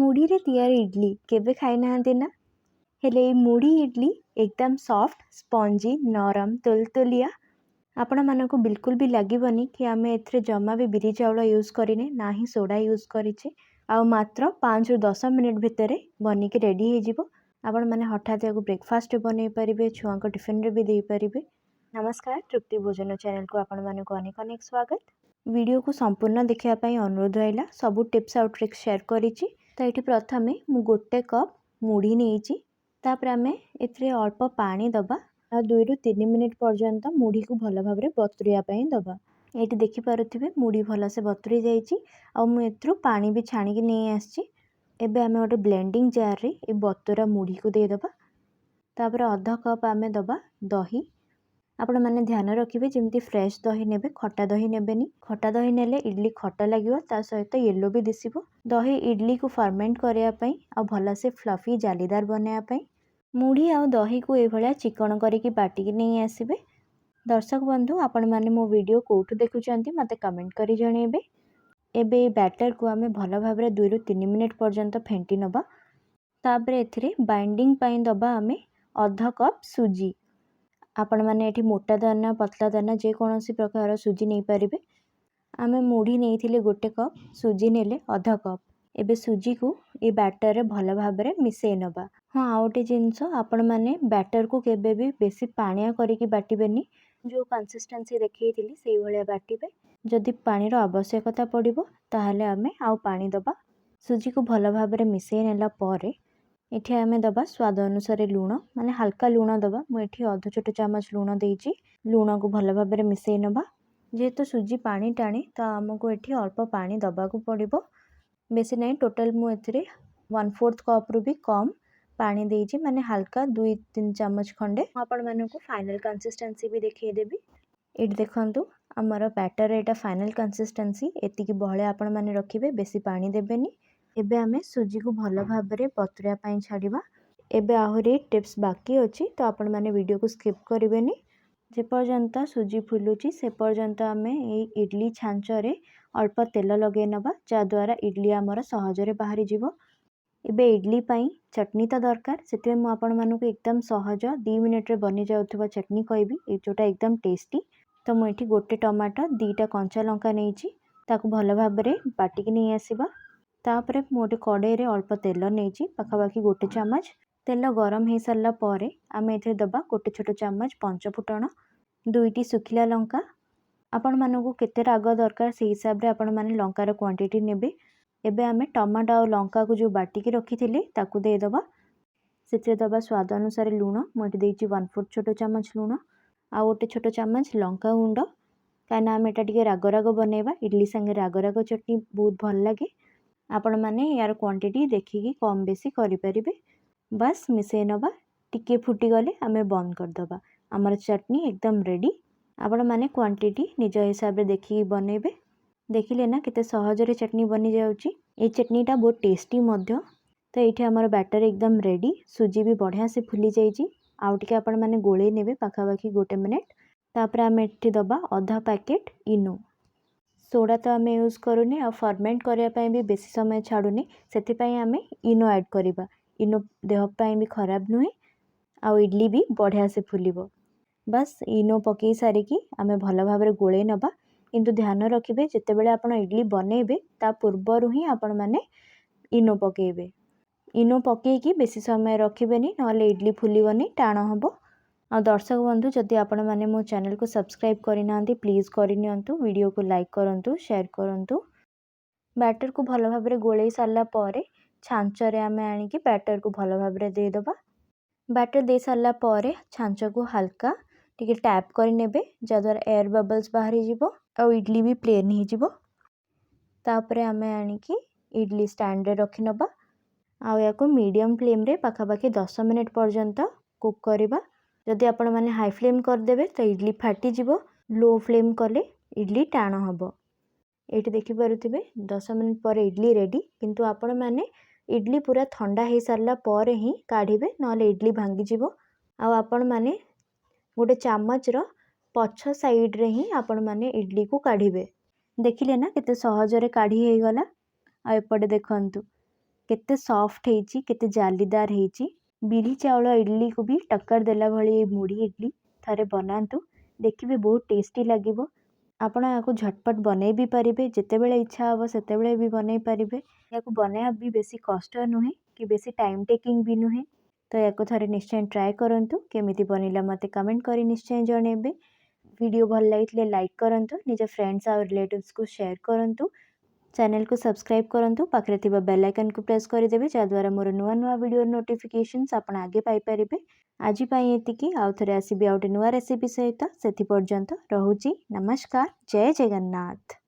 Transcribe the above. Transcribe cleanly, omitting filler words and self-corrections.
मुढ़ी रे तैयारी इडली केबे खाई नाहांती ना? हेले ए मुढ़ी इडली एकदम सॉफ्ट स्पंजी नरम तुलतुलिया आपण मानक बिल्कुल भी लगे कि आम ए जमा भी बिरी चाउल यूज करें ना ही सोडा यूज करेचे आ मात्र 5 ରୁ 10 मिनिट भितर बनिकी रेडी हो आपण मैंने हठात या ब्रेकफास्ट बन पारे छुआ को टिफिन रे भी दे पारे। नमस्कार, तृप्ति भोजन चैनल को आपण मानक अनेक अनेक स्वागत। वीडियो को संपूर्ण देखापी अनुरोध रहा सबू टिप्स आउट ट्रिक्स शेयर करिछि। तो ये प्रथम मु गोटे कप मुढ़ी नहीं तापर आम ए अल्प पानी दबा 2 ରୁ 3 मिनिट पर्यंत मुढ़ी को भल भाव बतुरिया दबा। ये देखिपे मुढ़ी भलसे बतुरी जाइए पानी भी छाणिकी नहीं आसी। एबे आम गोटे ब्लेंडिंग जार रे ए बतुरा मुढ़ी को देदबा। तापर अध कप आम दबा दही। आपण मैंने ध्यान रखिए जमी फ्रेश दही ने खटा दही नेबेनी। खटा दही नेले इडली खटा लगे ता सहित येलो भी दिसिबो। दही इडली को फर्मेंट करने आ भलसे फ्लफी जालीदार बनायापी मुढ़ी आ दही को ये चिकन करके बाटिकी नहीं आसबे। दर्शक बंधु आपण मैंने मो वीडियो कोठू देखुंत मत कमेंट करी जणेबे। एबे बैटर को आम भल भाव 2 ରୁ 3 मिनिट पर्यंत फेंटी नबा। तापर एथिरे बाइंडिंग पाई दबा आम अध कप सुजी। आपण मैंने ये मोटा दाना पतला दाना जेकोसी प्रकार सुजी नहीं पारे। आम मुढ़ी नहीं गोटे कप सुजी नेले अध कप। एबे सुजी को ये बैटर भल भाव मिसई नबा। हाँ, आ गोटे जिनस आपण मैंने बैटर को केबे भी बेसी पानिया करके बाटबेनी। जो कंसिस्टेंसी देखी से भाया बाटबे। जदि पानी आवश्यकता पड़ो ताहले आमे आउ पानी दबा। सुजी को भल भाव मिसई नेला परे एठी आमे दबा स्वाद अनुसार लुण माने हल्का लुण दबा। मुझे अध छोट चामच लुण देइछि। लुण को भल भाव मिसई नबा। जेहेतु सुजी पानी टाणे तो आमको ये अल्प पानी दबा को पड़ो। बेसी नहीं, टोटाल मुझे 1/4 कप रु भी कम पानी देइछि माने हल्का 2-3 चामच खंडे। आपण मानक फाइनल कंसिस्टेंसी भी देखिदेवी। ये देखंतु आमर बैटर एटा फाइनल कंसिस्टेंसी एतिकी बहलिया आपण माने रखिबे, बेसी पानी देबेनी। एबे आमे सुजी को भल भाव बतुरिया पाई छाड़िबा। एबे आहुरी टिप्स बाकी अच्छी तो आपण माने वीडियो को स्किप करिवेनी। जे पर्यंत सुजी फुलुची से पर्यंत आमे इडली छांचरे अल्प तेल लगे नबा जद्वारा इडली आमर सहजरे बाहरी जीवो। एबे इडली पाई चटनी तो दरकार से आपण मानक एकदम सहज 2 मिनिट रे बनी जाउथबा चटनी कहबी जोटा एकदम टेस्टी। तो मुझे गोटे टमाटर 2टा कंचा लंका नहीं ताकू भल भाव बाटिकी नहीं आसवा। तापर मोटे कड़े अल्प तेल नहीं पाखापाखि गोटे चामच तेल गरम हो सारा पर आम ए दबा गोटे छोट चामच पंचफुटण 2टी सुखिला लंका। आपण मानक केते राग दरकार से हिसाब रे आपण माने लंकार क्वांटिटी नेबे। एबे आमे टमाटो और लंका को जो बाटिकी रखी ताकू दे दबा। से दबा स्वाद अनुसार लुण मुझे देइछि 1/4 छोट चामच लुण आ गोटे छोट चामच लंका गुंड। कहीं आम एटा टिके राग राग बनैबा इडली संगे राग राग चटनी बहुत भल लगे। आपण माने यार क्वांटिटी देखिकी कम बेसी करि परिबे। बस मिसई नबा। टिके फुटी गले आमे बंद कर दबा। हमर चटनी एकदम रेडी। आपण माने क्वांटिटी निज हिसाब रे देखिकी बनैबे। देखिले ना केते सहजरे चटनी बनी जाउची। ए चटनीटा बहुत टेस्टी मध्य। तो ये आमर बैटर एकदम रेडी। सुजी भी बढ़िया से फुली जाइए। आउ टिके आपण माने गोले नेबे पाखापाखि गोटे मिनिट। तापर आम एठी दबा अधा पैकेट इनो। सोडा तो आम यूज करूनी आ फर्मेंट करने भी बेसी समय छाड़ूनी से आम इनो ऐड करवा। इनो देहपाई भी खराब नुहे आ इडली भी बढ़िया से फुलिबो। बस इनो पकई सारिकी आम भल भाव गोले नबा। किंतु ध्यान रखिए जितेबाला आपण इडली बनइबे ता पूर्वर ही आपण माने इनो पकेबे। इनो पकईकी बेसी समय रखिबेनी नहले इडली फुलिबनी टाण हबो। आ दर्शक बंधु जदि आपण माने मो चैनल को सब्सक्राइब करिनांती प्लीज करिनियंतु। वीडियो को लाइक करंतु, शेयर करंतु। बैटर को भल भाव गोले सारा पर छांचरे आमे आनिकी बैटर को भल भाव दे दबा। बैटर दे सारा पर छांच को हल्का टिके टैप कर नेबे जद्वारा एयर बबल्स बाहरी जीवो और इडली भी प्लेन ही जीवो। तापरे आमे आनिकी इडली स्टैंड रे रखी नबा। आ या को मीडियम फ्लेम रे पाखापाखि 10 मिनिट पर्यंत कुक करबा। जदि आपण माने हाई फ्लेम कर देबे तो इडली फाटी जीवो। लो फ्लेम कले इडली टाण हबो। एठी देखि पारुथिबे 10 मिनिट पर इडली रेडी। किंतु आपण माने इडली पूरा ठंडा हो सारा पर ही काढ़िबे नहले इडली भांगी जीवो। आ आपण माने गोटे चामच रो पछ साइड रे ही आपण माने इडली को काढ़िबे। देखिले ना केते सहजरे काढ़ी हे गला। आ एपटे देखंतु केते सॉफ्ट ହେଇଛି केते जालीदार ହେଇଛି। बिरी चाउଳ इडली को भी टक्कर देला भली मुढ़ी इडली थरे बनातु देखिए बहुत टेस्टी लगिवो। आपण याको झटपट बनै भी पारिबे जेतेबेले इच्छा हबो सेतेबेले भी बनै पारिबे। याको बनाया भी बेसी कष्ट नुहे कि बेसी टाइम टेकिंग भी नुहे। तो याको थरे निश्चय ट्राए करंतु केमिति बनिला मते कमेंट करी निश्चय जणेबे। वीडियो भल लागिले लाइक करंतु निज फ्रेंड्स और रिलेटिव्स को शेयर करंतु। चैनल को सब्सक्राइब करंतु पाखरे थिबा बेल आइकन को प्रेस करदेबे जद्वारा मोर नुआ नुआ वीडियो नोटिफिकेशंस आपण आगे पाई परिबे। आज पई एतिकी आउ थरे आसीबे आउटे नुआ रेसिपी सहित सेथि पर्यंत रहुची नमस्कार जय जगन्नाथ।